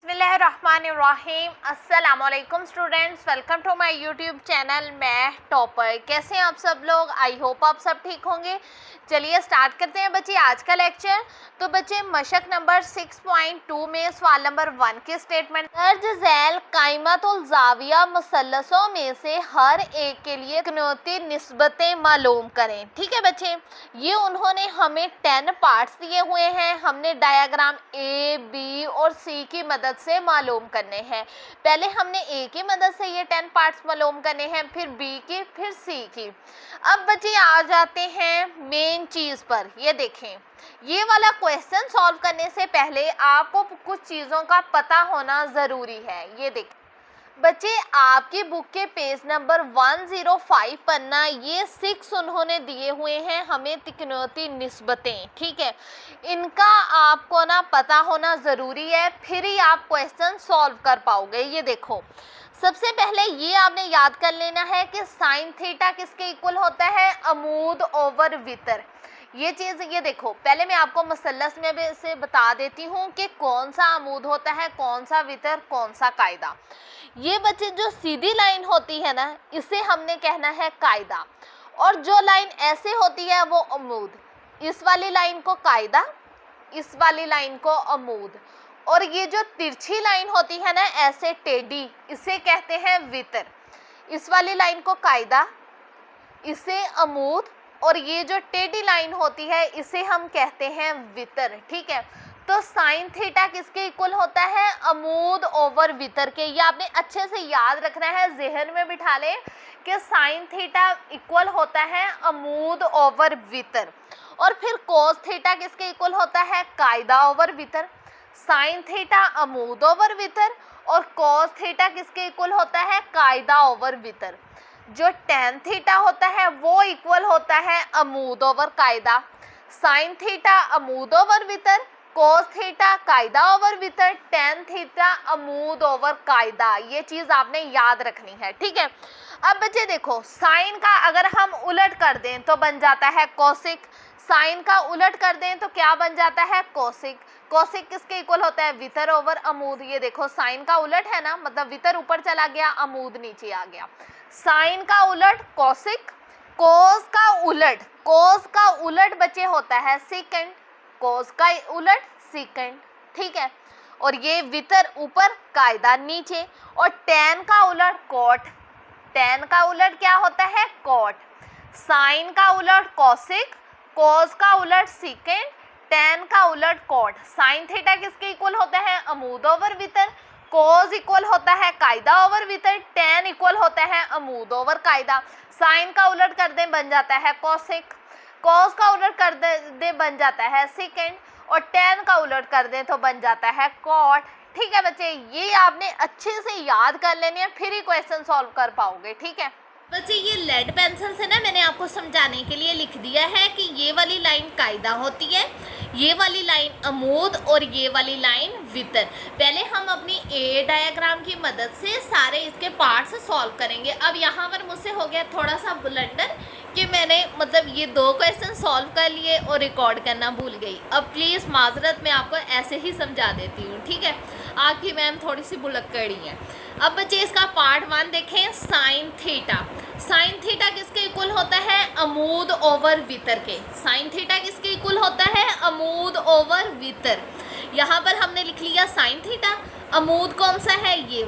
बिस्मिल्लाहिर्रहमानिर्रहीम। अस्सलामुअलैकुम students, welcome to my YouTube channel मैं टॉपर। कैसे हैं आप सब लोग? आई होप आप सब ठीक होंगे। चलिए स्टार्ट करते हैं बच्चे आज का लेक्चर। तो बच्चे मशक नंबर 6.2 में सवाल नंबर 1 की स्टेटमेंट, दर्ज झैल कायमतुल ज़ाविया मुसल्लसों में से हर एक के लिए इकनौती निस्बतें मालूम करें। ठीक है बच्चे, ये उन्होंने हमें 10 पार्ट्स दिए हुए हैं। हमने डायग्राम ए, बी और सी की मदद से मालूम करने हैं। पहले हमने ए की मदद से ये 10 पार्ट्स मालूम करने हैं, फिर बी की, फिर सी की। अब बच्चे आ जाते हैं मेन चीज़ पर। ये देखें, ये वाला क्वेश्चन सॉल्व करने से पहले आपको कुछ चीज़ों का पता होना ज़रूरी है। ये देखें बच्चे, आपकी बुक के पेज नंबर 105 पन्ना ये 6 उन्होंने दिए हुए हैं हमें तिकनौती निस्बतें। ठीक है, इनका आपको ना पता होना ज़रूरी है, फिर ही आप क्वेश्चन सॉल्व कर पाओगे। ये देखो, सबसे पहले ये आपने याद कर लेना है कि साइन थीटा किसके इक्वल होता है? अमूद ओवर वितर। ये चीज़ ये देखो, पहले मैं आपको मसल्लस में से बता देती हूँ कि कौन सा अमूद होता है, कौन सा वितर, कौन सा कायदा। ये बच्चे जो सीधी लाइन होती है ना, इसे हमने कहना है कायदा, और जो लाइन ऐसे होती है वो अमूद। इस वाली लाइन को कायदा, इस वाली लाइन को अमूद, और ये जो तिरछी लाइन होती है ना ऐसे टेढ़ी, इसे कहते हैं वितर। इस वाली लाइन को कायदा, इसे अमूद, और ये जो टेढ़ी लाइन होती है इसे हम कहते हैं वितर। ठीक है, तो साइन थीटा किसके इक्वल होता है? अमूद ओवर वितर के। ये आपने अच्छे से याद रखना है, जहन में बिठा लें कि साइन थीटा इक्वल होता है अमूद ओवर वितर। और फिर कोस थीटा किसके इक्वल होता है? कायदा ओवर वितर। साइन थीटा अमूद ओवर वितर, और कोस थीटा किसके इक्वल होता है? कायदा ओवर वितर। जो टेन थीटा होता है वो इक्वल होता है अमूद ओवर कायदा। साइन थीटा अमूद ओवर वितर, कोस थीटा कायदा ओवर वितर, टेन थीटा अमूद ओवर कायदा। ये चीज़ आपने याद रखनी है। ठीक है, अब बच्चे देखो, साइन का अगर हम उलट कर दें तो बन जाता है कोसिक। साइन का उलट कर दें तो क्या बन जाता है? कोसिक। कोसिक किसके इक्वल होता है? वितर ओवर अमूद। ये देखो, साइन का उलट है ना, मतलब वितर ऊपर चला गया, अमूद नीचे आ गया। साइन का उलट कोसिक, कोस का उलट बच्चे होता है सेकंड, कोस का उलट सेकंड। ठीक है, और ये वितर ऊपर, कायदा नीचे, और टेन का उलट कोट। टेन का उलट क्या होता है? कोट। साइन का उलट कोसिक, कोस का उलट सेकंड, टेन का उलट कोट। साइन थीटा किसके इक्वल होता है? अमूद ओवर वितर। कोस इक्वल होता है कायदा ओवर वितर, टेन इक्वल होता है अमूद ओवर कायदा। साइन का उलट कर दें बन जाता है कोसिक, कोस का उलट कर दे बन जाता है सेकंड, और टेन का उलट कर दें तो बन जाता है कोट। ठीक है बच्चे, ये आपने अच्छे से याद कर लेने हैं, फिर ही क्वेश्चन सॉल्व कर पाओगे। ठीक है बच्चे, ये लेड पेंसिल से ना मैंने आपको समझाने के लिए लिख दिया है कि ये वाली लाइन कायदा होती है, ये वाली लाइन अमूद, और ये वाली लाइन वितर। पहले हम अपनी ए डायग्राम की मदद से सारे इसके पार्ट्स सॉल्व करेंगे। अब यहाँ पर मुझसे हो गया थोड़ा सा ब्लंडर कि मैंने मतलब ये 2 क्वेश्चन सॉल्व कर लिए और रिकॉर्ड करना भूल गई। अब प्लीज़ माजरत मैं आपको ऐसे ही समझा देती हूँ। ठीक है, आपकी मैम थोड़ी सी बुलक्कड़ी है। अब बच्चे इसका पार्ट 1 देखें, साइन थीटा। साइन थीटा किसके इक्वल होता है? अमूद ओवर वितर के। साइन थीटा किसके इक्वल होता है? अमूद ओवर वितर। यहाँ पर हमने लिख लिया साइन थीटा। अमूद कौन सा है? ये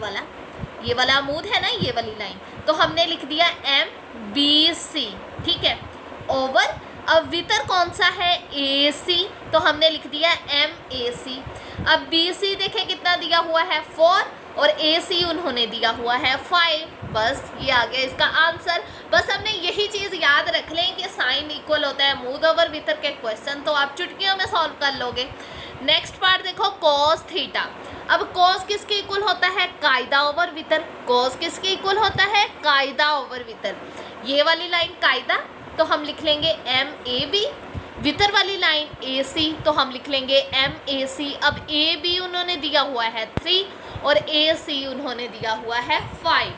वाला अमूद है ना, ये वाली लाइन, तो हमने लिख दिया MBC। ठीक है, ओवर, अब वितर कौन सा है? AC, तो हमने लिख दिया MAC। अब BC देखें कितना दिया हुआ है? 4, और AC उन्होंने दिया हुआ है 5। बस ये आ गया इसका आंसर। बस हमने यही चीज़ याद रख लें कि साइन इक्वल होता है अमूद ओवर वितर के। क्वेश्चन तो आप चुटकियों में सॉल्व कर लोगे। नेक्स्ट पार्ट देखो, कोस थीटा। अब कोस किसके इक्वल होता है? कायदा ओवर वितर। कोस किसके इक्वल होता है? कायदा ओवर वितर। ये वाली लाइन कायदा, तो हम लिख लेंगे MAB। वितर वाली लाइन AC, तो हम लिख लेंगे MAC। अब AB उन्होंने दिया हुआ है 3, और AC उन्होंने दिया हुआ है 5।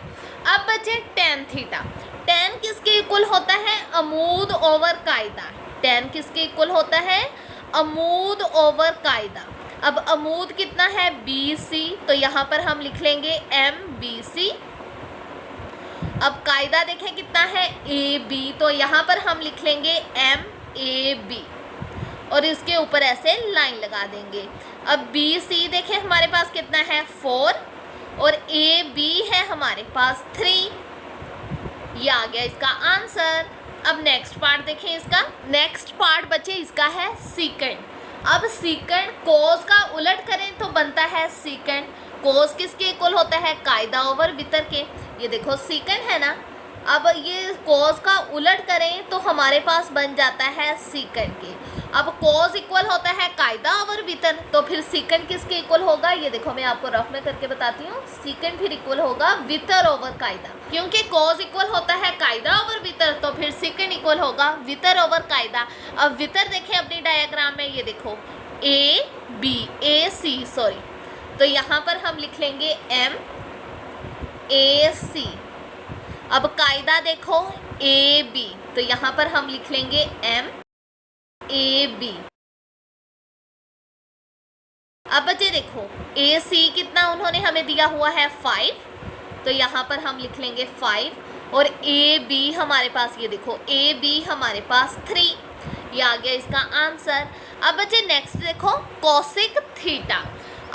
अब बचे टेन थीटा। टेन किसके इक्वल होता है? अमूद ओवर कायदा। टेन किसके इक्वल होता है? अमूद ओवर कायदा। अब अमूद कितना है BC, तो यहाँ पर हम लिख लेंगे MBC। अब कायदा देखें कितना है AB, तो यहाँ पर हम लिख लेंगे MAB और इसके ऊपर ऐसे लाइन लगा देंगे। अब BC देखें हमारे पास कितना है 4 और AB है हमारे पास 3। ये आ गया इसका आंसर। अब नेक्स्ट पार्ट देखें इसका। नेक्स्ट पार्ट बच्चे इसका है सीकेंड। अब सीकेंड कोस का उलट करें तो बनता है सीकेंड। कोस किसके इक्वल होता है कायदा ओवर वितर के। ये देखो सीकेंड है ना, अब ये कोस का उलट करें तो हमारे पास बन जाता है सीकेंड के। अब कोस इक्वल होता है कायदा ओवर वितर, तो फिर सीकेंड किसके इक्वल होगा, ये देखो मैं आपको रफ में करके बताती हूँ। सीकेंड फिर इक्वल होगा वितर ओवर कायदा, क्योंकि कोस इक्वल होता है कायदा ओवर वितर, तो फिर सीकेंड इक्वल होगा वितर ओवर कायदा। अब वितर देखें अपनी डायग्राम में, ये देखो AC सॉरी, तो यहाँ पर हम लिख लेंगे MAC। अब कायदा देखो AB, तो यहाँ पर हम लिख लेंगे MAB। अब बच्चे देखो AC कितना उन्होंने हमें दिया हुआ है 5, तो यहाँ पर हम लिख लेंगे 5 और AB हमारे पास, ये देखो AB हमारे पास 3। ये आ गया इसका आंसर। अब बच्चे नेक्स्ट देखो कोसिक थीटा।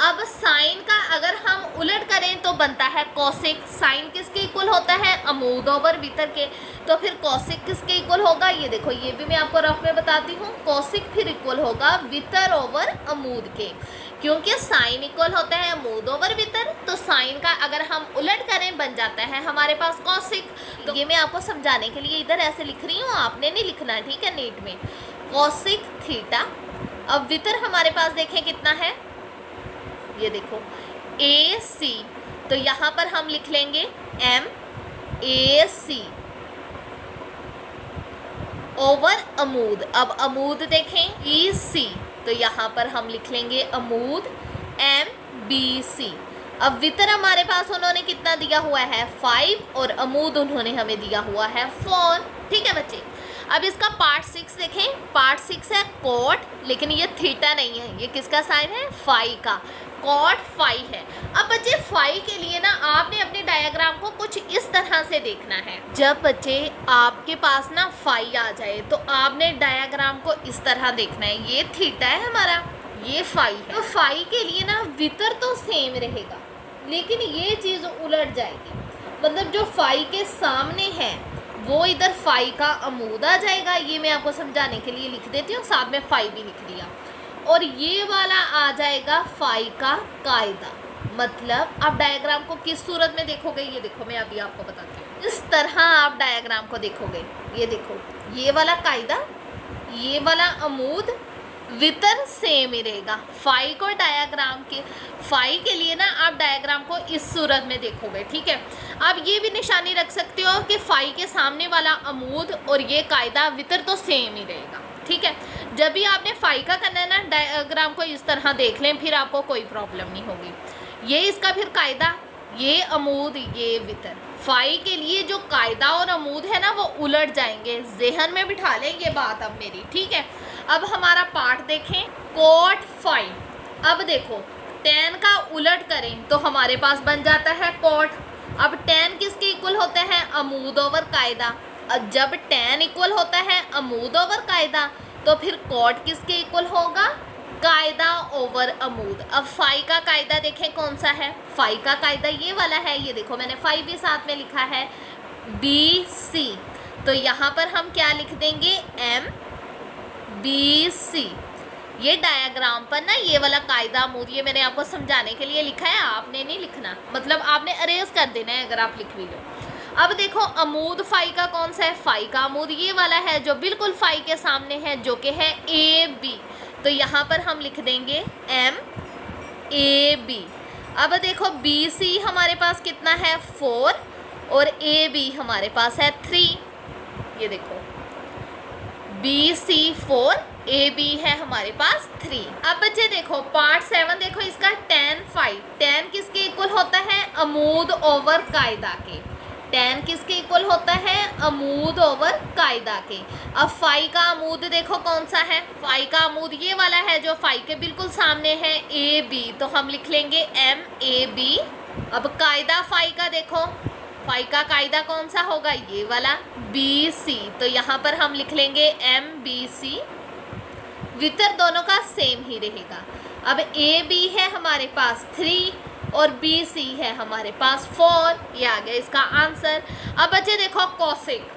अब साइन का अगर हम उलट करें तो बनता है कोसिक। साइन किसके इक्वल होता है अमूद ओवर वितर के, तो फिर कोसिक किसके इक्वल होगा, ये देखो ये भी मैं आपको रफ में बताती हूँ। कोसिक फिर इक्वल होगा वितर ओवर अमूद के, क्योंकि साइन इक्वल होता है अमूद ओवर वितर, तो साइन का अगर हम उलट करें बन जाता है हमारे पास कोसिक। तो ये मैं आपको समझाने के लिए इधर ऐसे लिख रही हूँ, आपने नहीं लिखना, ठीक है, नीट में कोसिक थीटा। अब वितर हमारे पास देखें कितना है, ये देखो AC, तो यहाँ पर हम लिख लेंगे MAC ओवर अमूद। अब अमूद देखें EC, तो यहाँ पर हम लिख लेंगे अमूद MBC। अब वितर हमारे पास उन्होंने कितना दिया हुआ है 5 और अमूद उन्होंने हमें दिया हुआ है 4। ठीक है बच्चे। अब इसका पार्ट 6 देखें। पार्ट 6 है कोट, लेकिन ये थीटा नहीं है, ये किसका साइन है फाई का, कॉट फाई है। अब बच्चे फाई के लिए ना आपने अपने डायग्राम को कुछ इस तरह से देखना है। जब बच्चे आपके पास ना फाई आ जाए तो आपने डायग्राम को इस तरह देखना है। ये थीटा है हमारा, ये फाई है, तो फाई के लिए ना वितर तो सेम रहेगा, लेकिन ये चीज़ उलट जाएगी। मतलब जो फाई के सामने है वो इधर फाई का अमूद आ जाएगा। ये मैं आपको समझाने के लिए लिख देती हूँ, साथ में फाई भी लिख दिया। और ये वाला आ जाएगा फाई का कायदा। मतलब आप डायग्राम को किस सूरत में देखोगे, ये देखो मैं अभी आपको बताती हूँ। इस तरह आप डायग्राम को देखोगे, ये देखो ये वाला कायदा, ये वाला अमूद, वितर सेम ही रहेगा। फाई को डायग्राम के, फाई के लिए ना आप डायग्राम को इस सूरत में देखोगे। ठीक है, आप ये भी निशानी रख सकते हो कि फाई के सामने वाला अमूद और ये कायदा वितर तो सेम ही रहेगा। ठीक है, जब भी आपने फाई का करना है ना डायग्राम को इस तरह देख लें, फिर आपको कोई प्रॉब्लम नहीं होगी। ये इसका फिर कायदा, ये अमूद, ये वितर। फाई के लिए जो कायदा और अमूद है ना वो उलट जाएंगे, जहन में बिठा लें ये बात अब मेरी। ठीक है, अब हमारा पार्ट देखें कोट फाई। अब देखो tan का उलट करें तो हमारे पास बन जाता है कोट। अब tan किसके इक्वल होता है अमूद ओवर कायदा। अब जब tan इक्वल होता है अमूद ओवर कायदा तो फिर कोट किसके इक्वल होगा कायदा ओवर अमूद। अब फाई का कायदा देखें कौन सा है, फाई का कायदा ये वाला है, ये देखो मैंने फाई भी साथ में लिखा है BC। तो यहाँ पर हम क्या लिख देंगे MBC। ये डायग्राम पर ना ये वाला कायदा अमूद, ये मैंने आपको समझाने के लिए लिखा है, आपने नहीं लिखना, मतलब आपने अरेज कर देना है अगर आप लिख भी लो। अब देखो अमूद फाई का कौन सा है, फाई का अमूद ये वाला है जो बिल्कुल फाई के सामने है, जो कि है AB। तो यहाँ पर हम लिख देंगे MAB। अब देखो BC हमारे पास कितना है 4 और AB हमारे पास है 3। ये देखो BC 4, AB है हमारे पास 3। अब बच्चे देखो पार्ट 7 देखो इसका tan फाई। tan किसके इक्वल होता है अमूद ओवर कायदा के। tan किसके इक्वल होता है, अमूद ओवर कायदा के। अब फाई का अमूद देखो कौन सा है, फाई का अमूद ये वाला है जो फाई के बिल्कुल सामने है, ए बी, तो हम लिख लेंगे एम ए बी। अब कायदा फाई का देखो, फाई का कायदा कौन सा होगा, ये वाला बी सी, तो यहाँ पर हम लिख लेंगे एम बी सी। वितर दोनों का सेम ही रहेगा। अब ए बी है हमारे पास 3 और बी सी है हमारे पास 4, ये आ गया इसका आंसर। अब बच्चे देखो कॉसिक,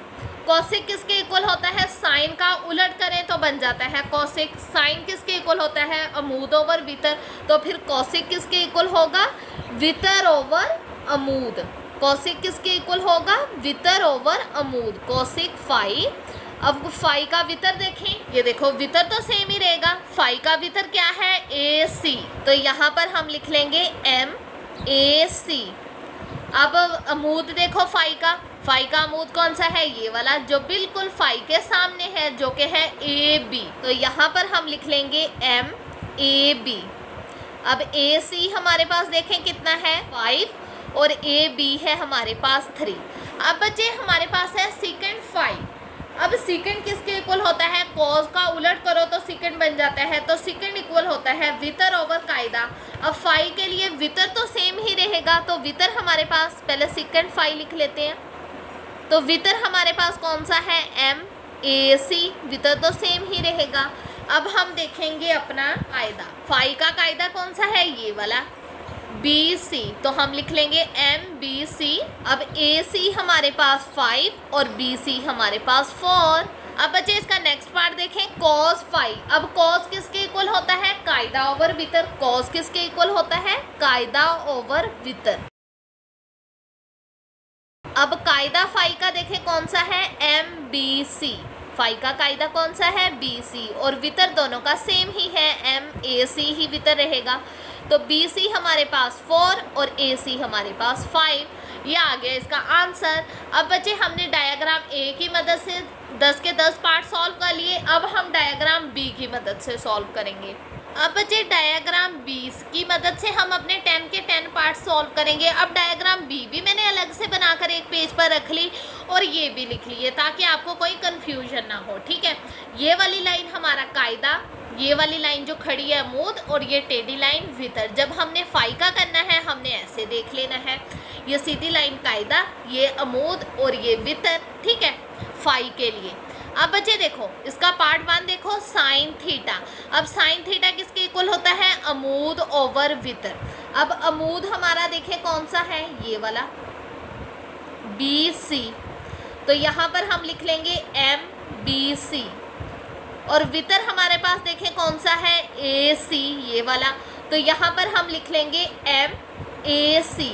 कॉसिक किसके इक्वल होता है, साइन का उलट करें तो बन जाता है कॉसिक। साइन किसके इक्वल होता है, अमूद ओवर वितर, तो फिर कॉसिक किसके इक्वल होगा, वितर ओवर अमूद। कॉसिक किसके इक्वल होगा, वितर ओवर अमूद, कॉसिक फाई। अब फाई का वितर देखें, ये देखो वितर तो सेम ही रहेगा, फाई का वितर क्या है, ए सी, तो यहाँ पर हम लिख लेंगे एम ए सी। अब अमूद देखो फाई का अमूद कौन सा है, ये वाला जो बिल्कुल फाई के सामने है, जो कि है ए बी, तो यहाँ पर हम लिख लेंगे एम ए बी। अब ए सी हमारे पास देखें कितना है 5 और ए बी है हमारे पास 3। अब बच्चे हमारे पास है सेकंड फाई। अब सेकंड किसके इक्वल होता है, कॉस का उलट करो तो सेकंड बन जाता है, तो सेकंड इक्वल होता है वितर ओवर कायदा। अब फाई के लिए वितर तो सेम ही रहेगा, तो वितर हमारे पास पहले सेकंड फाई लिख लेते हैं, तो वितर हमारे पास कौन सा है, एम ए सी, वितर तो सेम ही रहेगा। अब हम देखेंगे अपना कायदा, फाई का कायदा कौन सा है, ये वाला बी सी, तो हम लिख लेंगे एम बी सी। अब ए सी हमारे पास 5 और बी सी हमारे पास 4। अब बच्चे इसका नेक्स्ट पार्ट देखें, कॉस फाई। अब कॉस किसके इक्वल होता है, कायदा ओवर वितर, कॉस किसके इक्वल होता है, कायदा ओवर वितर। अब कायदा फाई का देखें कौन सा है, एम बी सी, फाई का कायदा कौन सा है, बी सी, और वितर दोनों का सेम ही है, एम ए सी ही वितर रहेगा, तो बी सी हमारे पास 4 और ए सी हमारे पास 5, ये आ गया इसका आंसर। अब बच्चे हमने डायग्राम ए की मदद से 10 के 10 पार्ट सॉल्व कर लिए, अब हम डायग्राम बी की मदद से सॉल्व करेंगे। अब बच्चे डायग्राम 20 की मदद से हम अपने 10 के 10 पार्ट सॉल्व करेंगे। अब डायग्राम बी भी मैंने अलग से बनाकर एक पेज पर रख ली और ये भी लिख लिए ताकि आपको कोई कन्फ्यूजन ना हो, ठीक है। ये वाली लाइन हमारा कायदा, ये वाली लाइन जो खड़ी है अमूद, और ये टेढ़ी लाइन वितर। जब हमने फाई का करना है हमने ऐसे देख लेना है, ये सीधी लाइन कायदा, ये अमूद और ये वितर, ठीक है, फाई के लिए। अब बच्चे देखो इसका पार्ट 1 देखो, साइन थीटा। अब साइन थीटा किसके इक्वल होता है, अमूद ओवर वितर। अब अमूद हमारा देखें कौन सा है, ये वाला बी सी, तो यहाँ पर हम लिख लेंगे एम बी सी, और वितर हमारे पास देखें कौन सा है, ए सी, ये वाला, तो यहाँ पर हम लिख लेंगे एम ए सी।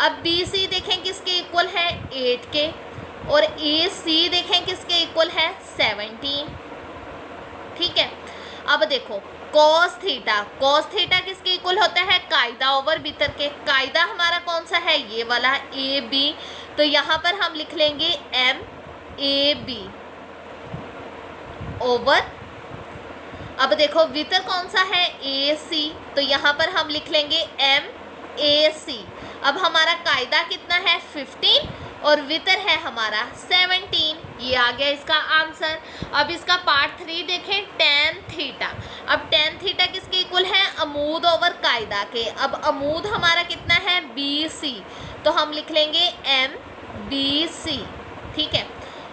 अब बी सी देखें किसके इक्वल है, 8 के, और ए सी देखें किसके इक्वल है, 17, ठीक है। अब देखो कॉस थीटा किसके इक्वल होता है, कायदा ओवर वितर के। कायदा हमारा कौन सा है, ये वाला ए बी, तो यहाँ पर हम लिख लेंगे एम ए बी ओवर। अब देखो वितर कौन सा है, ए सी, तो यहाँ पर हम लिख लेंगे एम ए सी। अब हमारा कायदा कितना है, 15, और वितर है हमारा 17, ये आ गया इसका आंसर। अब इसका पार्ट 3 देखें, टेन थीटा। अब टेन थीटा किसके इक्वल है, अमूद ओवर कायदा के। अब अमूद हमारा कितना है, बी सी, तो हम लिख लेंगे एम बी सी, ठीक है।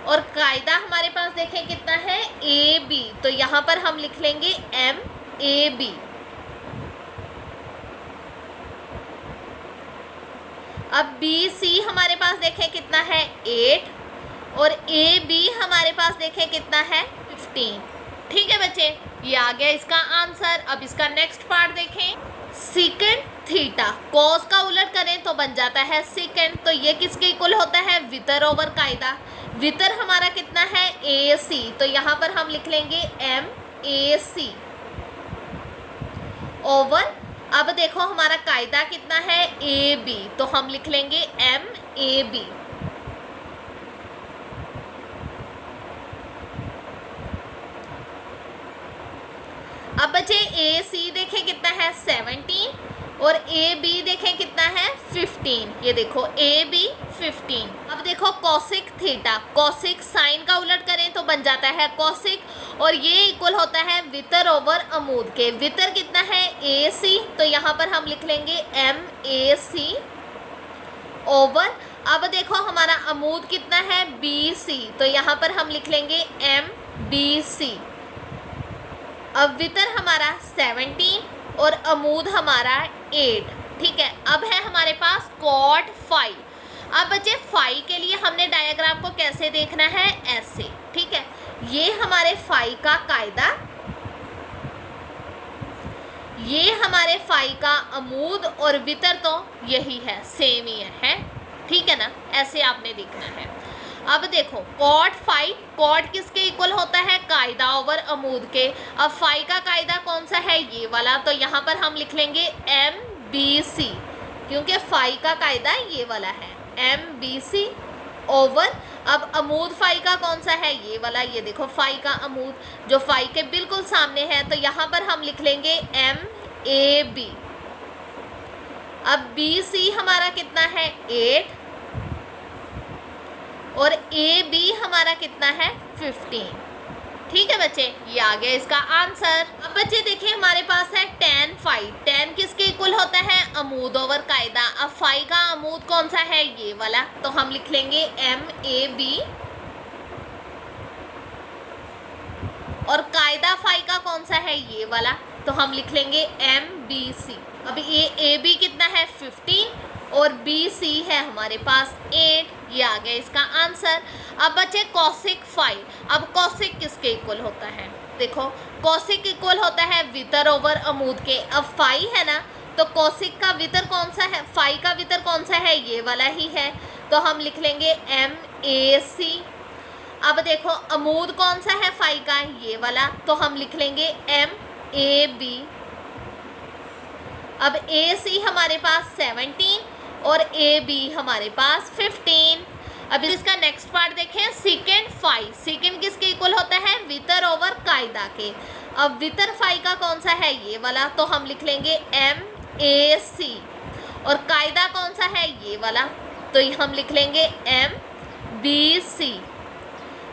और कायदा हमारे पास देखें कितना है, ए बी, तो यहाँ पर हम लिख लेंगे एम ए बी। अब बी सी हमारे पास देखें कितना है, 8, और ए बी हमारे पास देखें कितना है, 15, ठीक है बच्चे, ये आ गया इसका आंसर। अब इसका नेक्स्ट पार्ट देखें, सेकंड थीटा। कॉस का उलट करें तो बन जाता है सेकंड, तो ये किसके इक्वल होता है, वितर ओवर कायदा। वितर हमारा कितना है, ए सी, तो यहाँ पर हम लिख लेंगे एम ए सी ओवर। अब देखो हमारा कायदा कितना है, ए बी, तो हम लिख लेंगे एम ए बी। अब बच्चे ए सी देखें कितना है, 17, और ए बी देखें कितना है, 15। ये देखो ए बी 15। अब देखो कोसिक थीटा, कोसिक साइन का उलट करें तो बन जाता है कोसिक, और ये इक्वल होता है वितर ओवर अमूद के। वितर कितना है AC, तो यहाँ पर हम लिख लेंगे MAC ओवर, अब देखो हमारा अमूद कितना है BC, तो यहाँ पर हम लिख लेंगे MBC। अब वितर हमारा 17 और अमूद हमारा 8, ठीक है। अब है हमारे पास कॉट फाई। अब बच्चे फाई के लिए हमने डायग्राम को कैसे देखना है, ऐसे, ठीक है। ये हमारे फाई का कायदा, ये हमारे फाई का अमूद, और वितर तो यही है, सेम ही है, ठीक है ना। ऐसे आपने देखना है। अब देखो कॉट फाई, कॉट किसके इक्वल होता है, कायदा ओवर अमूद के। अब फाई का कायदा कौन सा है, ये वाला, तो यहाँ पर हम लिख लेंगे MBC, क्योंकि फाई का कायदा ये वाला है, MBC ओवर। अब अमूद फाई का कौन सा है, ये वाला, ये देखो फाई का अमूद जो फाई के बिल्कुल सामने है, तो यहाँ पर हम लिख लेंगे MAB। अब BC हमारा कितना है 8, और AB हमारा कितना है 15, ठीक है बच्चे। ये आ गया इसका आंसर। अब बच्चे देखिए हमारे पास है tan फाई, tan किसके इक्वल होता है, अमूद ओवर कायदा। अब फाई का अमूद कौन सा है, ये वाला, तो हम लिख लेंगे MAB, और कायदा फाई का कौन सा है, ये वाला, तो हम लिख लेंगे MBC। अब ये AB कितना है 15, और BC है हमारे पास 8, ये आ गया इसका आंसर। अब बचे कॉसिक फाई। अब कॉसिक किसके इक्वल होता है, देखो कॉसिक इक्वल होता है वितर ओवर अमूद के। अब फाई है ना, तो कॉसिक का वितर कौन सा है, फाई का वितर कौन सा है, ये वाला ही है, तो हम लिख लेंगे MAC। अब देखो अमूद कौन सा है फाई का, ये वाला, तो हम लिख लेंगे MAB। अब AC हमारे पास 17 और AB हमारे पास 15। अब इसका नेक्स्ट पार्ट देखें, सेकेंड फाई। सेकेंड किसके इक्वल होता है, वितर ओवर कायदा के। अब वितर फाई का कौन सा है, ये वाला, तो हम लिख लेंगे MAC, और कायदा कौन सा है, ये वाला, तो हम लिख लेंगे MBC।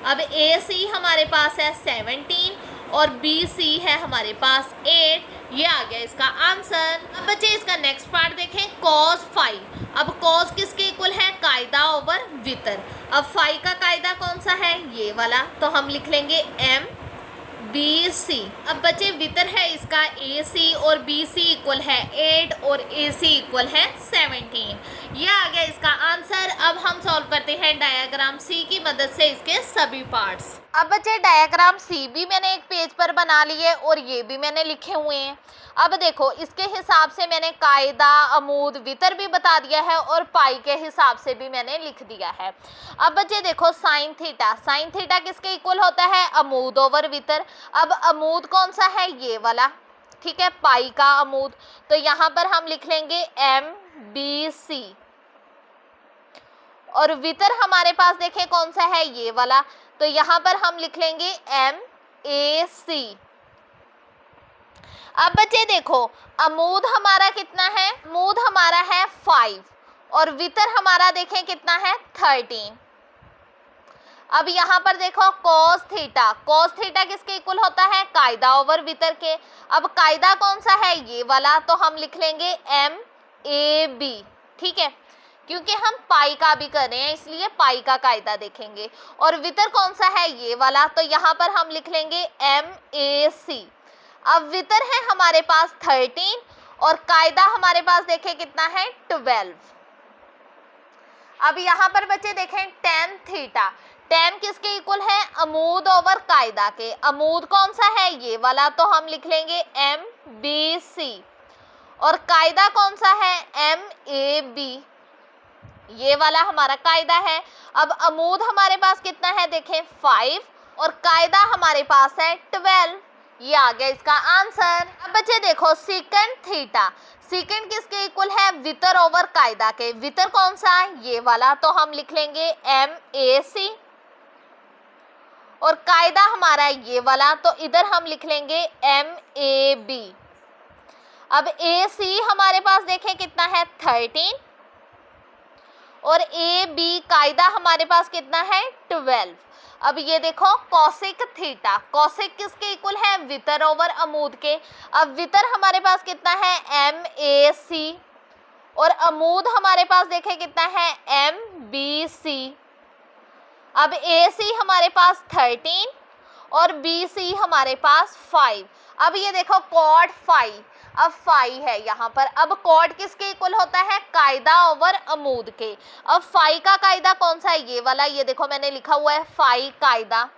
अब AC हमारे पास है 17 और BC है हमारे पास 8, ये आ गया इसका आंसर। अब बच्चे इसका नेक्स्ट पार्ट देखें, कॉस फाई। अब कॉस किसके इक्वल है, कायदा ओवर वितर। अब फाई का कायदा कौन सा है, ये वाला, तो हम लिख लेंगे MBC। अब बच्चे वितर है इसका AC, और BC इक्वल है 8 और AC इक्वल है 17, ये आ गया इसका आंसर। अब हम सॉल्व करते हैं डायग्राम C की मदद से इसके सभी पार्ट्स। अब बच्चे डायग्राम C भी मैंने एक पेज पर बना लिए और ये भी मैंने लिखे हुए हैं। अब देखो इसके हिसाब से मैंने कायदा, अमूद, वितर भी बता दिया है, और पाई के हिसाब से भी मैंने लिख दिया है। अब बच्चे देखो साइन थीटा, साइन थीटा किसके इक्वल होता है, अमूद ओवर वितर। अब अमूद कौन सा है, ये वाला, ठीक है, पाई का अमूद, तो यहाँ पर हम लिख लेंगे MBC। और वितर हमारे पास देखें कौन सा है, ये वाला, तो यहाँ पर हम लिख लेंगे MAC। अब बच्चे देखो अमूद हमारा कितना है, अमूद हमारा है 5, और वितर हमारा देखें कितना है 13। अब यहाँ पर देखो कॉस थीटा, कॉस थीटा किसके इक्वल होता है, कायदा ओवर वितर के। अब कायदा कौन सा है, ये वाला, तो हम लिख लेंगे MAB, ठीक है, क्योंकि हम पाई का भी कर रहे हैं इसलिए पाई का कायदा देखेंगे। और वितर कौन सा है, ये वाला, तो यहाँ पर हम लिख लेंगे MAC। अब वितर है हमारे पास 13 और कायदा हमारे पास देखें कितना है 12। अब यहाँ पर बच्चे देखें tan थीटा, tan किसके इक्वल है, अमूद ओवर कायदा के। अमूद कौन सा है, ये वाला, तो हम लिख लेंगे MBC। और कायदा कौन सा है, MAB, ये वाला हमारा कायदा है। अब अमूद हमारे पास कितना है देखें 5, और कायदा हमारे पास है 12, ये आ गया इसका आंसर। अब बच्चे देखो सेकंड थीटा, सेकंड किसके इक्वल है, वितर ओवर कायदा के। वितर कौन सा है, ये वाला, तो हम लिख लेंगे MAC। और कायदा हमारा ये वाला, तो इधर हम लिख लेंगे MAB। अब AC हमारे पास देखें कितना है 13, और ए बी कायदा हमारे पास कितना है 12। अब ये देखो कॉसेक थीटा, कॉसेक किसके इक्वल है वितर ओवर अमूद के। अब वितर हमारे पास कितना है एम ए सी और अमूद हमारे पास देखें कितना है एम बी सी। अब ए सी हमारे पास 13 और बी सी हमारे पास 5। अब ये देखो कॉड फाई, अब फाई है यहाँ पर। अब कॉड किसके इक्वल होता है कायदा ओवर अमूद के। अब फाई का कायदा कौन सा है ये वाला, ये देखो मैंने लिखा हुआ है फाई कायदा।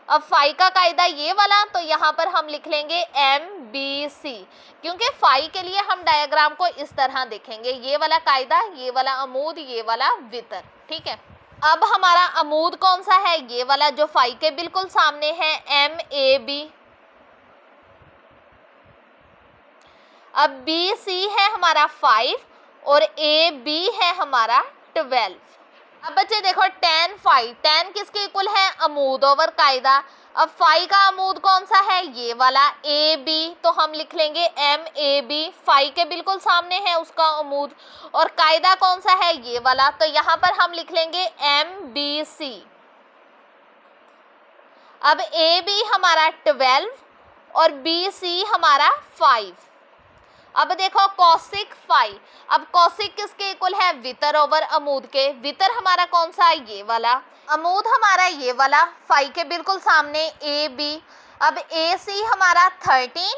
अब फाई का कायदा ये वाला, तो यहाँ पर हम लिख लेंगे एम बी सी, क्योंकि फाई के लिए हम डायग्राम को इस तरह देखेंगे, ये वाला कायदा, ये वाला अमूद, ये वाला वितर। ठीक है, अब हमारा अमूद कौन सा है ये वाला जो फाई के बिल्कुल सामने है एम ए बी। अब बी सी है हमारा 5 और ए बी है हमारा 12। अब बच्चे देखो tan फाई, tan किसके इक्वल है अमूद ओवर कायदा। अब फाई का अमूद कौन सा है ये वाला ए बी, तो हम लिख लेंगे एम ए बी, फाई के बिल्कुल सामने है उसका अमूद। और कायदा कौन सा है ये वाला, तो यहाँ पर हम लिख लेंगे एम बी सी। अब ए बी हमारा 12 और बी सी हमारा 5। अब देखो कॉसिक फाई, अब कॉसिक किसके इक्वल है वितर ओवर अमूद के। वितर हमारा कौन सा है ये वाला, अमूद हमारा ये वाला, फाई के बिल्कुल सामने ए बी। अब ए सी हमारा 13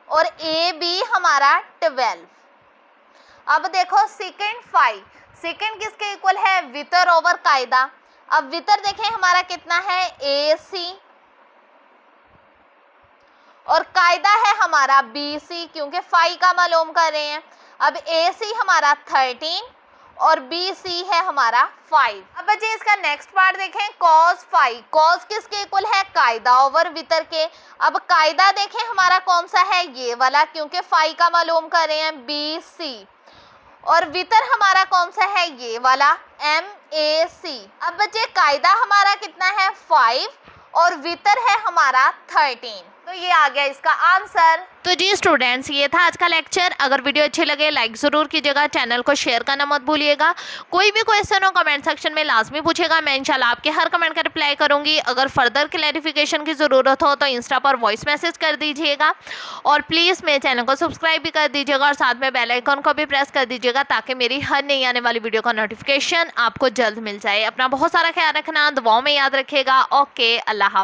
और ए बी हमारा 12। अब देखो सेकेंड फाई, सेकेंड किसके इक्वल है वितर ओवर कायदा। अब वितर देखें हमारा कितना है ए सी और कायदा है हमारा बी सी, क्योंकि फाई का मालूम कर रहे हैं। अब ए सी हमारा 13 और बी सी है हमारा 5। अब बच्चे इसका नेक्स्ट पार्ट देखें कॉस फाई, कॉस किसके इक्वल है कायदा ओवर वितर के। अब कायदा देखें हमारा कौन सा है ये वाला, क्योंकि फाई का मालूम कर रहे हैं बी सी। और वितर हमारा कौन सा है ये वाला एम ए सी। अब बच्चे कायदा हमारा कितना है 5 और वितर है हमारा 13, तो ये आ गया इसका आंसर। तो जी स्टूडेंट्स, ये था आज का लेक्चर। अगर वीडियो अच्छी लगे लाइक ज़रूर कीजिएगा, चैनल को शेयर करना मत भूलिएगा। कोई भी क्वेश्चन हो कमेंट सेक्शन में लाजमी पूछेगा, मैं इंशाल्लाह आपके हर कमेंट का रिप्लाई करूंगी। अगर फर्दर क्लैरिफिकेशन की ज़रूरत हो तो इंस्टा पर वॉइस मैसेज कर दीजिएगा और प्लीज़ मेरे चैनल को सब्सक्राइब भी कर दीजिएगा और साथ में बेल आइकन को भी प्रेस कर दीजिएगा ताकि मेरी हर नई आने वाली वीडियो का नोटिफिकेशन आपको जल्द मिल जाए। अपना बहुत सारा ख्याल रखना, दुआओं में याद रखिएगा। ओके, अल्लाह हाफ़िज़।